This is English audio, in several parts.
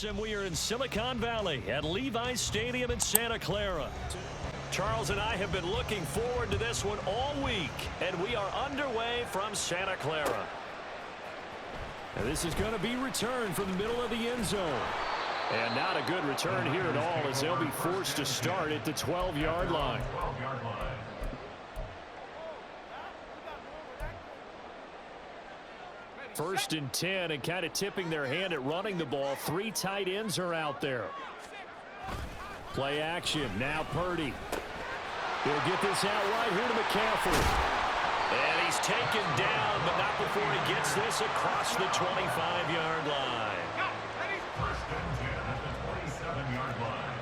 and we are in Silicon Valley at Levi's Stadium in Santa Clara. Charles and I have been looking forward to this one all week, and we are underway from Santa Clara. And this is going to be returned from the middle of the end zone. And not a good return here at all, as they'll be forced to start at the 12-yard line. First and 10, and kind of tipping their hand at running the ball. Three tight ends are out there. Play action. Now Purdy. He'll get this out right here to McCaffrey. And he's taken down, but not before he gets this across the 25-yard line. First and 10 at the 27-yard line.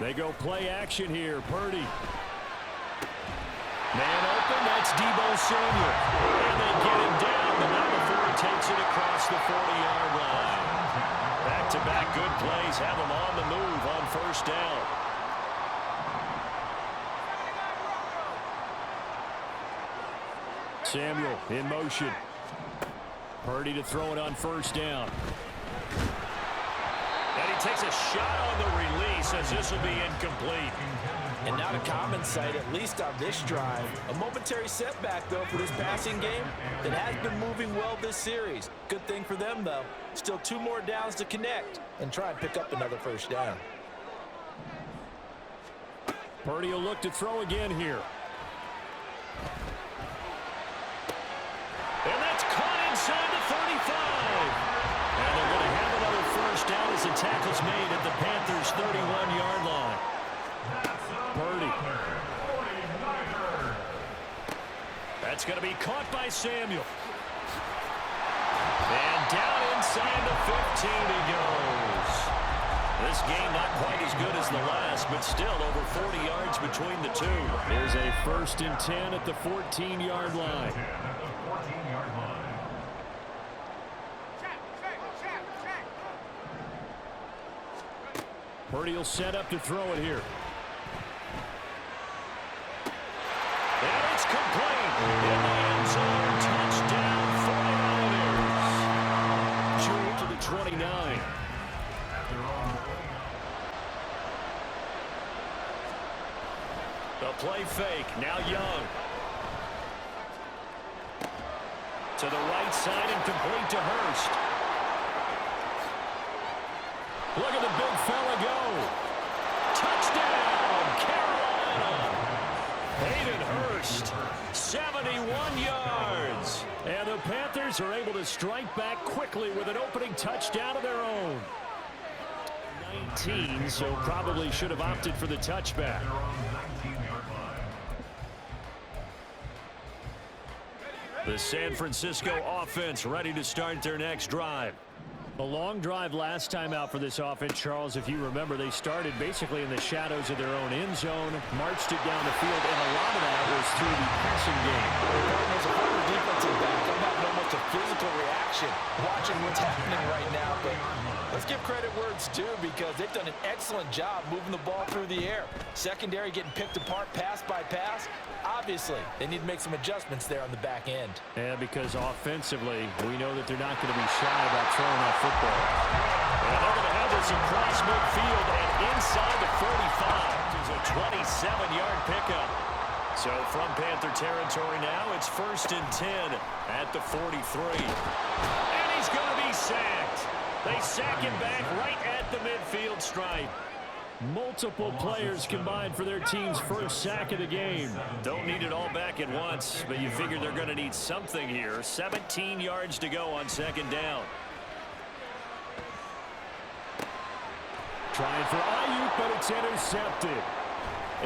They go play action here. Purdy. Man open, that's Deebo Samuel. And they get him down, but not before he takes it across the 40-yard line. Back-to-back good plays have him on the move on first down. Samuel in motion. Purdy to throw it on first down. And he takes a shot on the release as this will be incomplete. And not a common sight, at least on this drive. A momentary setback, though, for this passing game that has been moving well this series. Good thing for them, though. Still 2 more downs to connect and try and pick up another first down. Purdy will look to throw again here. And that's caught inside the 35. And they're going to have another first down as the tackle's made at the Panthers' 31-yard line. Purdy. That's going to be caught by Samuel. And down inside the 15 he goes. This game not quite as good as the last, but still over 40 yards between the two. There's a first and 10 at the 14-yard line. Purdy will set up to throw it here. And it's complete. In the end zone, touchdown 49ers. Drew to the 29. The play fake, now Young. To the right side and complete to Hurst. Look at the big fella go. Touchdown, Carolina. Hayden Hurst, 71 yards. And the Panthers are able to strike back quickly with an opening touchdown of their own. 19, so probably should have opted for the touchback. The San Francisco offense ready to start their next drive. A long drive last time out for this offense, Charles. If you remember, they started basically in the shadows of their own end zone, marched it down the field, and a lot of that was through the passing game. As a former defensive back, I'm having almost a physical reaction watching what's happening right now. But let's give credit where it's due, because they've done an excellent job moving the ball through the air. Secondary getting picked apart pass by pass. Obviously, they need to make some adjustments there on the back end. Yeah, because offensively, we know that they're not going to be shy about throwing that football. And they're going to have this across midfield and inside the 45. There's a 27-yard pickup. So from Panther territory now, it's first and 10 at the 43. And he's going to be sacked. They sack him back right at the midfield stripe. Multiple players combined for their team's first sack of the game. Don't need it all back at once, but you figure they're going to need something here. 17 yards to go on second down. Trying for Ayuk, but it's intercepted.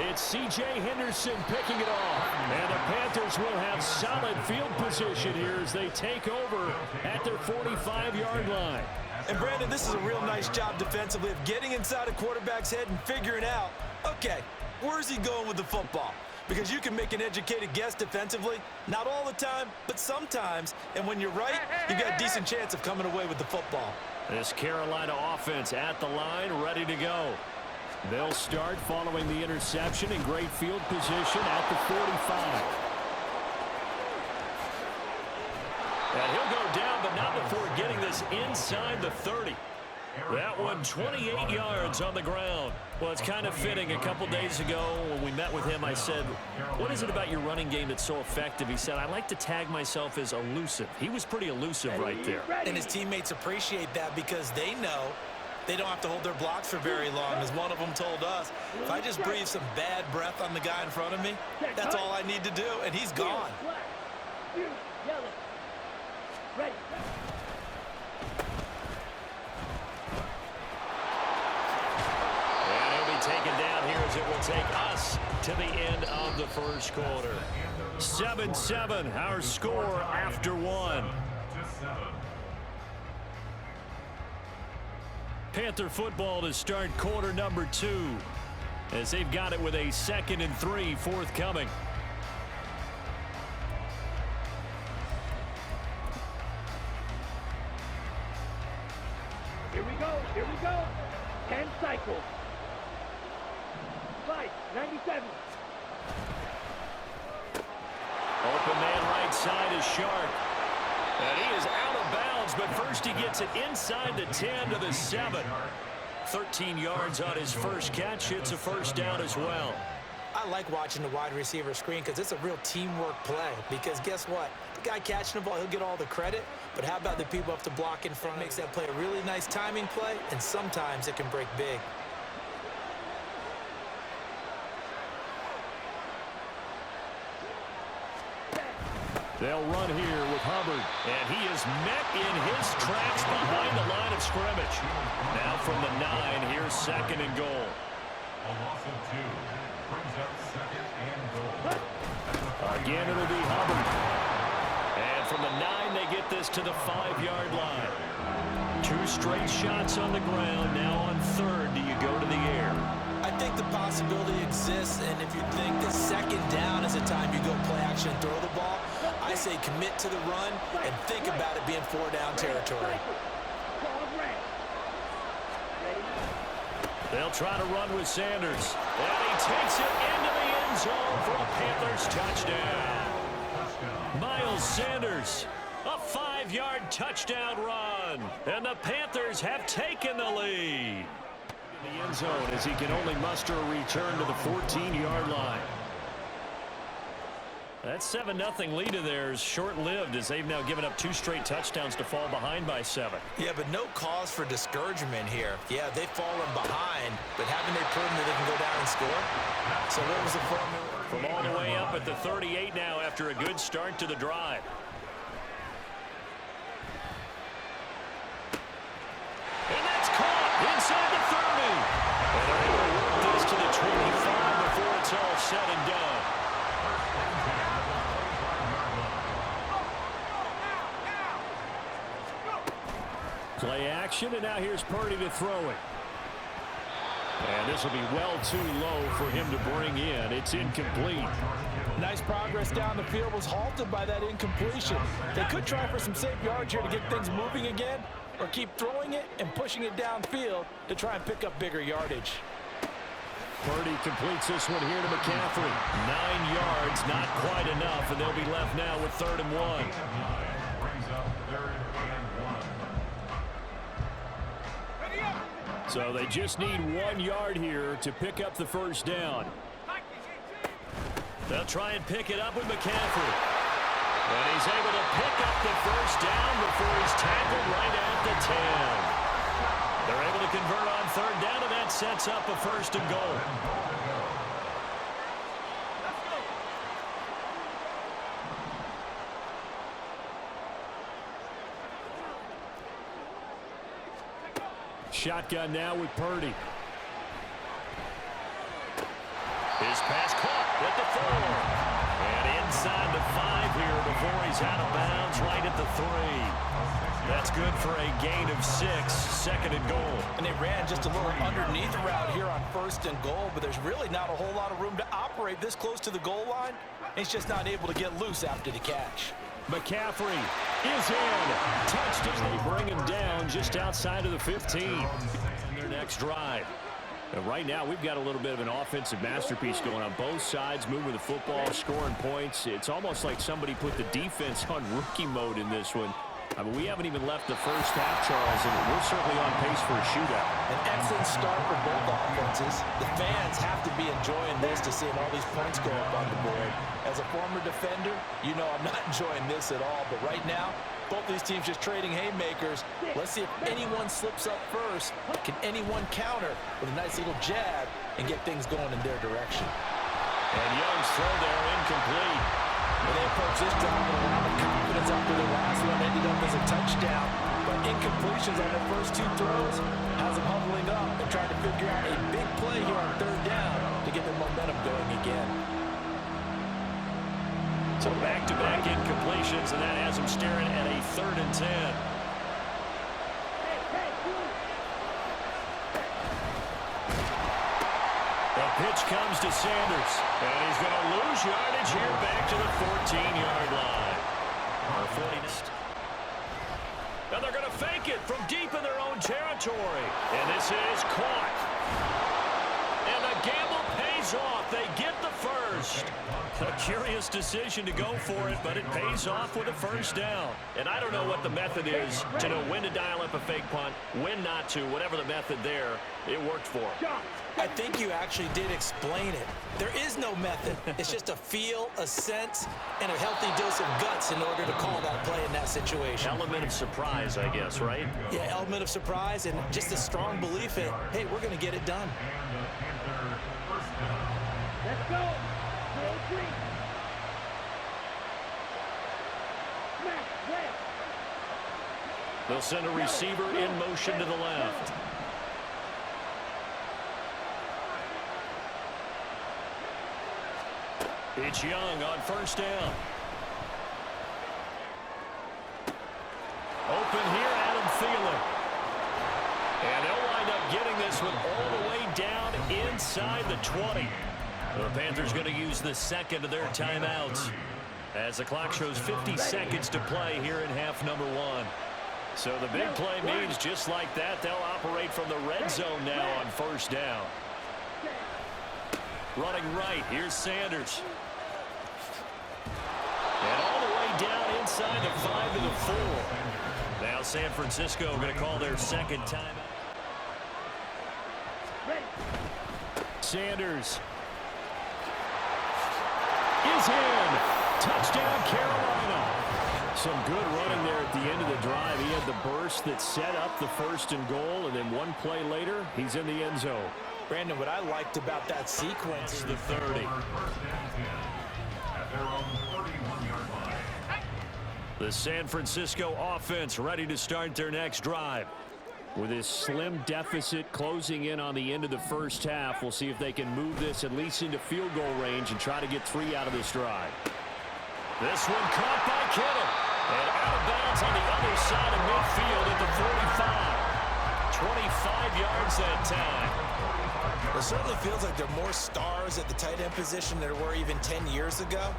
It's C.J. Henderson picking it off. And the Panthers will have solid field position here as they take over at their 45-yard line. And, Brandon, this is a real nice job defensively of getting inside a quarterback's head and figuring out, okay, where's he going with the football? Because you can make an educated guess defensively, not all the time, but sometimes. And when you're right, you've got a decent chance of coming away with the football. This Carolina offense at the line, ready to go. They'll start following the interception in great field position at the 45. And he'll go down, but not before getting this inside the 30. That one 28 yards on the ground. Well, it's kind of fitting. A couple days ago when we met with him, I said, what is it about your running game that's so effective? He said, I like to tag myself as elusive. He was pretty elusive right there. And his teammates appreciate that because they know they don't have to hold their blocks for very long. As one of them told us, if I just breathe some bad breath on the guy in front of me, that's all I need to do, and he's gone. Ready. Taken down here as it will take us to the end of the first quarter. 7-7, our score after one. Panther football to start quarter number 2 as they've got it with a 2nd and 3 forthcoming. Here we go. 10 cycles. 97. Open man right side is Sharp. And he is out of bounds, but first he gets it inside the 10 to the 7. 13 yards on his first catch. It's a first down as well. I like watching the wide receiver screen because it's a real teamwork play. Because guess what? The guy catching the ball, he'll get all the credit. But how about the people up to block in front? Makes that play a really nice timing play, and sometimes it can break big. They'll run here with Hubbard, and he is met in his tracks behind the line of scrimmage. Now from the 9, here's 2nd and goal. A loss of 2 brings up 2nd and goal. Again, it'll be Hubbard. And from the 9, they get this to the 5-yard line. 2 straight shots on the ground. Now on 3rd, do you go to the air? I think the possibility exists, and if you think the 2nd down is the time you go play action and throw the ball, I say commit to the run and think about it being 4-down territory. They'll try to run with Sanders. And he takes it into the end zone for a Panthers touchdown. Miles Sanders, a 5-yard touchdown run. And the Panthers have taken the lead. In the end zone as he can only muster a return to the 14-yard line. That 7-0 lead of theirs short-lived as they've now given up 2 straight touchdowns to fall behind by 7. Yeah, but no cause for discouragement here. Yeah, they've fallen behind, but haven't they proven that they can go down and score? So what was the formula? From all the way up at the 38 now after a good start to the drive. And that's caught inside the 30. And they're able to work this to the 25 before it's all said and done. Play action, and now here's Purdy to throw it. And this will be well too low for him to bring in. It's incomplete. Nice progress down the field was halted by that incompletion. They could try for some safe yards here to get things moving again, or keep throwing it and pushing it downfield to try and pick up bigger yardage. Purdy completes this one here to McCaffrey. 9 yards, not quite enough, and they'll be left now with 3rd and 1. Brings up 3rd and 1. So they just need 1 yard here to pick up the first down. They'll try and pick it up with McCaffrey. And he's able to pick up the first down before he's tackled right at the 10. They're able to convert on 3rd down, and that sets up a 1st and goal. Shotgun now with Purdy. His pass caught at the 4. And inside the 5 here before he's out of bounds right at the 3. That's good for a gain of 6, 2nd and goal. And they ran just a little underneath route here on 1st and goal, but there's really not a whole lot of room to operate this close to the goal line. He's just not able to get loose after the catch. McCaffrey is in. Touched as they bring him down just outside of the 15. Their next drive. And right now, we've got a little bit of an offensive masterpiece going on. Both sides moving the football, scoring points. It's almost like somebody put the defense on rookie mode in this one. I mean, we haven't even left the first half, Charles, and we're certainly on pace for a shootout. An excellent start for both offenses. The fans have to be enjoying this to seeing all these points go up on the board. As a former defender, you know I'm not enjoying this at all. But right now, both these teams just trading haymakers. Let's see if anyone slips up first. Can anyone counter with a nice little jab and get things going in their direction? And Young's throw there incomplete. When they approach this drive with a lot of confidence after their last one ended up as a touchdown. But incompletions on their first two throws has them huddling up and trying to figure out a big play here on third down to get their momentum going again. So back-to-back incompletions, and that has them staring at a 3rd and 10. The pitch comes to Sanders, and he's going to lose yardage here back to the 14-yard line. Or 40. Now they're going to fake it from deep in their own territory. And this is caught. And the gamble pays off. They get the first. A curious decision to go for it, but it pays off with a first down. And I don't know what the method is to know when to dial up a fake punt, when not to, whatever the method there, it worked for him. I think you actually did explain it. There is no method. It's just a feel, a sense, and a healthy dose of guts in order to call that play in that situation. Element of surprise, I guess, right? Yeah, element of surprise and just a strong belief in, hey, we're going to get it done. Let's go. They'll send a receiver in motion to the left. It's Young on first down. Open here, Adam Thielen. And they'll wind up getting this one all the way down inside the 20. The Panthers going to use the second of their timeouts as the clock shows 50 seconds to play here in half number 1. So the big play means just like that, they'll operate from the red zone now on first down. Running right, here's Sanders. And all the way down inside the 5 to the 4. Now San Francisco going to call their second timeout. Sanders is in. Touchdown, Carolina. Some good running there at the end of the drive. He had the burst that set up the 1st and goal, and then one play later, he's in the end zone. Brandon, what I liked about that sequence is the 30. The San Francisco offense ready to start their next drive. With this slim deficit closing in on the end of the first half, we'll see if they can move this at least into field goal range and try to get 3 out of this drive. This one caught by Kittle. And out of bounds on the other side of midfield at the 45. 25 yards that time. It certainly feels like there are more stars at the tight end position than there were even 10 years ago.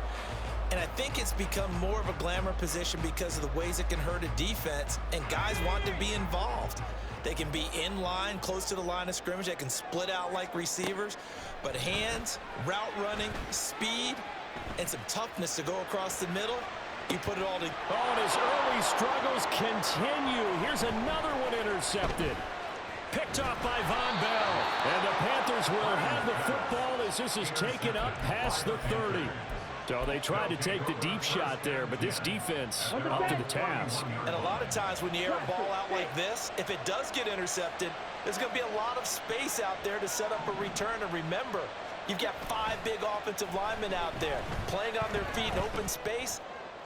And I think it's become more of a glamour position because of the ways it can hurt a defense, and guys want to be involved. They can be in line, close to the line of scrimmage. They can split out like receivers. But hands, route running, speed, and some toughness to go across the middle, you put it all together. Oh, and his early struggles continue. Here's another one intercepted. Picked off by Von Bell. And the Panthers will have the football as this is taken up past the 30. So they tried to take the deep shot there, but this defense up to the task. And a lot of times when you air a ball out like this, if it does get intercepted, there's going to be a lot of space out there to set up a return. And remember, you've got 5 big offensive linemen out there playing on their feet in open space.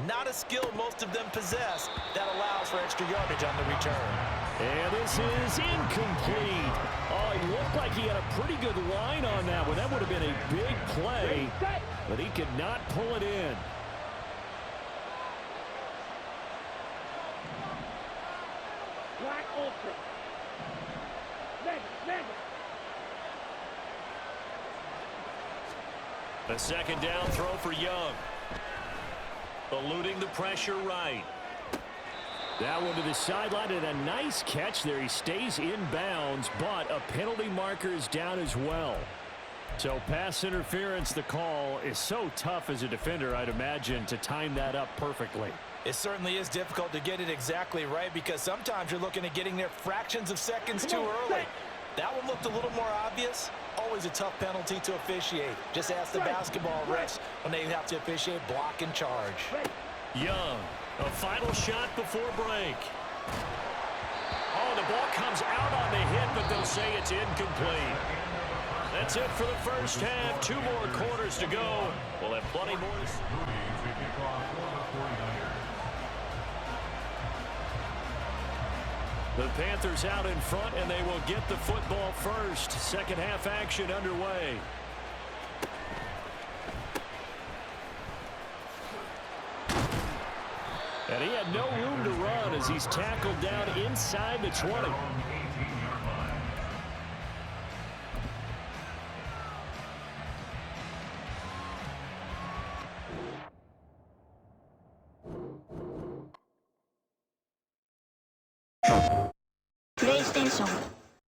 Not a skill most of them possess that allows for extra yardage on the return. And this is incomplete. Oh, it looked like he had a pretty good line on that one. That would have been a big play, but he could not pull it in. Black Ultra. A second down throw for Young. Eluding the pressure right. That one to the sideline, and a nice catch there. He stays in bounds, but a penalty marker is down as well. So pass interference, the call is so tough as a defender, I'd imagine, to time that up perfectly. It certainly is difficult to get it exactly right because sometimes you're looking at getting there fractions of seconds too early. That one looked a little more obvious. Always a tough penalty to officiate. Just ask the basketball refs when they have to officiate block and charge. Young, a final shot before break. Oh, the ball comes out on the hit, but they'll say it's incomplete. That's it for the first half. 2 more quarters to go. We'll have plenty more to see. The Panthers out in front, and they will get the football first. Second half action underway. And he had no room to run as he's tackled down inside the 20. PlayStation